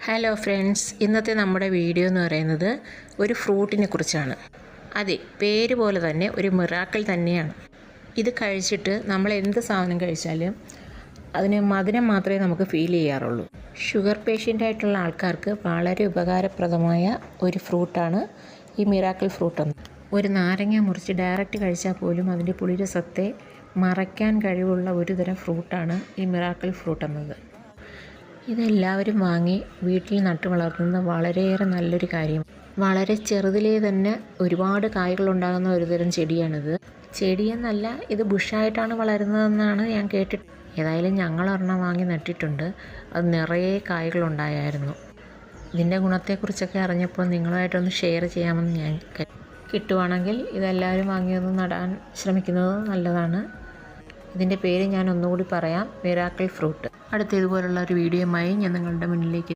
Hello friends, ഇന്നത്തെ നമ്മുടെ video എന്ന് പറയുന്നത് ഒരു ഫ്രൂട്ടിനെ കുറിച്ചാണ്. അതെ, പേര് പോലെ തന്നെ ഒരു മിറാക്കിൾ തന്നെയാണ്. ഇത് കഴിച്ചിട്ട് നമ്മൾ എന്ത് സാധനം കഴിച്ചാലും അതിന് മധുരം മാത്രമേ നമുക്ക് ഫീൽ ചെയ്യാറുള്ളൂ. ഷുഗർ പേഷ്യൻ്റായിട്ടുള്ള ആൾക്കാർക്ക് വളരെ ഉപകാരപ്രദമായ ഒരു ഫ്രൂട്ടാണ് ഈ മിറാക്കിൾ ഫ്രൂട്ട് എന്ന്. ഒരു നാരങ്ങ മുറിച്ച് ഡയറക്റ്റ് കഴിച്ചാൽ പോലും അതിൻ്റെ പുളിരസത്തെ മറയ്ക്കാൻ കഴിവുള്ള ഒരു തരം ഫ്രൂട്ടാണ് ഈ മിറാക്കിൾ ഫ്രൂട്ട് എന്നത്. ഇതെല്ലാവരും വാങ്ങി വീട്ടിൽ നട്ടു വളർത്തുന്നത് വളരെയേറെ നല്ലൊരു കാര്യം. വളരെ ചെറുതിലേ തന്നെ ഒരുപാട് കായ്കളുണ്ടാകുന്ന ഒരുതരം ചെടിയാണിത്. ചെടിയെന്നല്ല, ഇത് ബുഷായിട്ടാണ് വളരുന്നതെന്നാണ് ഞാൻ കേട്ടിട്ട്. ഏതായാലും ഞങ്ങളൊരെണ്ണം വാങ്ങി നട്ടിട്ടുണ്ട്. അത് നിറയെ കായ്കളുണ്ടായിരുന്നു. ഇതിൻ്റെ ഗുണത്തെക്കുറിച്ചൊക്കെ അറിഞ്ഞപ്പോൾ നിങ്ങളുമായിട്ടൊന്ന് ഷെയർ ചെയ്യാമെന്ന് ഞാൻ കിട്ടുവാണെങ്കിൽ ഇതെല്ലാവരും വാങ്ങിയൊന്ന് നടാൻ ശ്രമിക്കുന്നത് നല്ലതാണ്. ഇതിൻ്റെ പേര് ഞാൻ ഒന്നുകൂടി പറയാം, മിറാക്കിൾ ഫ്രൂട്ട്. അടുത്ത ഇതുപോലുള്ള ഒരു വീഡിയോയുമായി ഞാൻ നിങ്ങളുടെ മുന്നിലേക്ക്